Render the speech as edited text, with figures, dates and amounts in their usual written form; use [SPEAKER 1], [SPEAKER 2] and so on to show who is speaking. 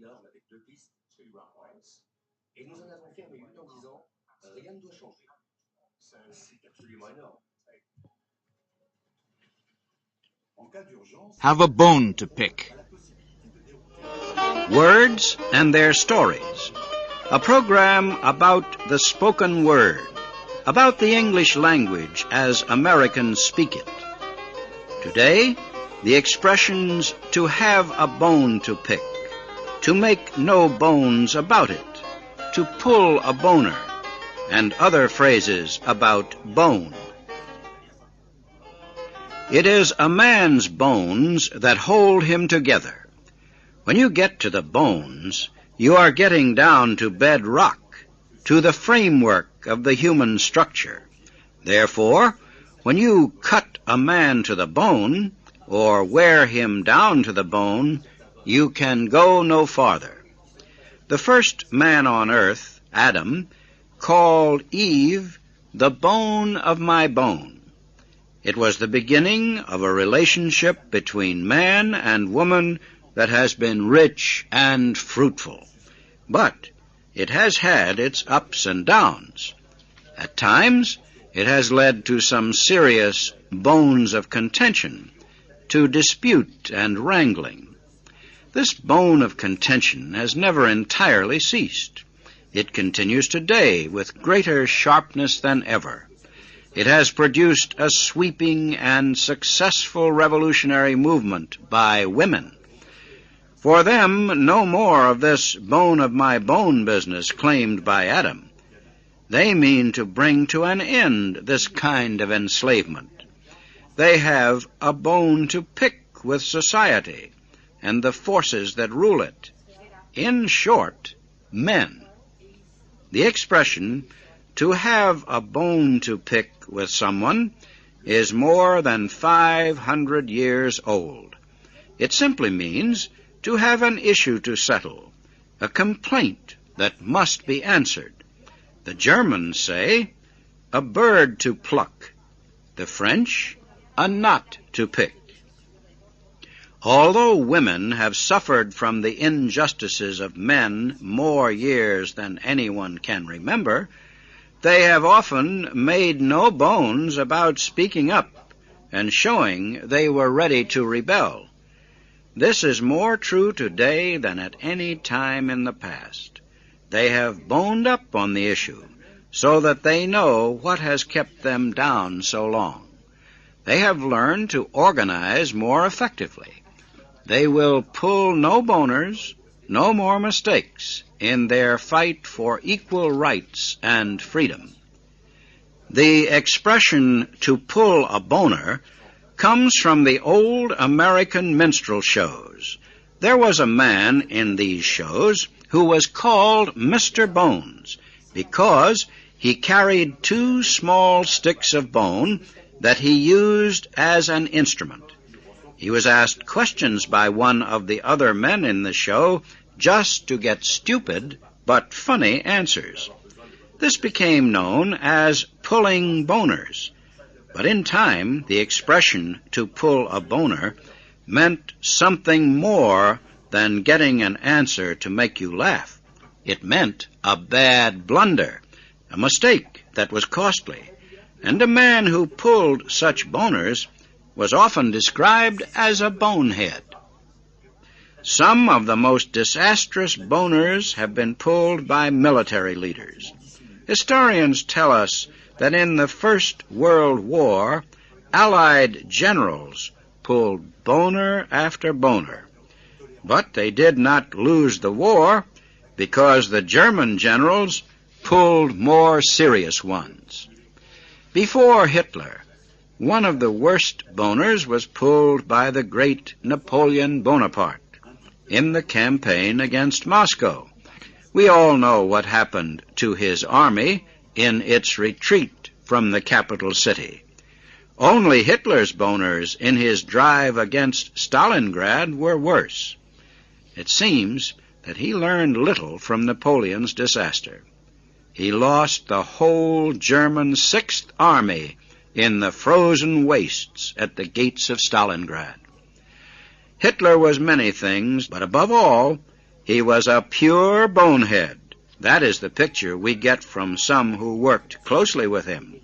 [SPEAKER 1] énorme avec 2 pistes, et nous en avons fermé une en disant rien ne doit changer. C'est absolument énorme.
[SPEAKER 2] Have a bone to pick. Words and Their Stories, a program about the spoken word, about the English language as Americans speak it. Today, the expressions to have a bone to pick, to make no bones about it, to pull a boner, and other phrases about bone. It is a man's bones that hold him together. When you get to the bones, you are getting down to bedrock, to the framework of the human structure. Therefore, when you cut a man to the bone, or wear him down to the bone, you can go no farther. The first man on earth, Adam, called Eve the bone of my bone. It was the beginning of a relationship between man and woman that has been rich and fruitful. But it has had its ups and downs. At times, it has led to some serious bones of contention, to dispute and wrangling. This bone of contention has never entirely ceased. It continues today with greater sharpness than ever. It has produced a sweeping and successful revolutionary movement by women. For them, no more of this bone of my bone business claimed by Adam. They mean to bring to an end this kind of enslavement. They have a bone to pick with society and the forces that rule it. In short, men. The expression, to have a bone to pick with someone, is more than 500 years old. It simply means to have an issue to settle, a complaint that must be answered. The Germans say, a bird to pluck. The French, a knot to pick. Although women have suffered from the injustices of men more years than anyone can remember, they have often made no bones about speaking up and showing they were ready to rebel. This is more true today than at any time in the past. They have boned up on the issue so that they know what has kept them down so long. They have learned to organize more effectively. They will pull no boners, no more mistakes in their fight for equal rights and freedom. The expression to pull a boner comes from the old American minstrel shows. There was a man in these shows who was called Mr. Bones because he carried 2 small sticks of bone that he used as an instrument. He was asked questions by one of the other men in the show just to get stupid but funny answers. This became known as pulling boners. But in time, the expression to pull a boner meant something more than getting an answer to make you laugh. It meant a bad blunder, a mistake that was costly, and a man who pulled such boners was often described as a bonehead. Some of the most disastrous boners have been pulled by military leaders. Historians tell us that in the First World War, Allied generals pulled boner after boner. But they did not lose the war because the German generals pulled more serious ones. Before Hitler, one of the worst boners was pulled by the great Napoleon Bonaparte in the campaign against Moscow. We all know what happened to his army in its retreat from the capital city. Only Hitler's boners in his drive against Stalingrad were worse. It seems that he learned little from Napoleon's disaster. He lost the whole German Sixth Army in the frozen wastes at the gates of Stalingrad. Hitler was many things, but above all, He was a pure bonehead. That is the picture we get from some who worked closely with him.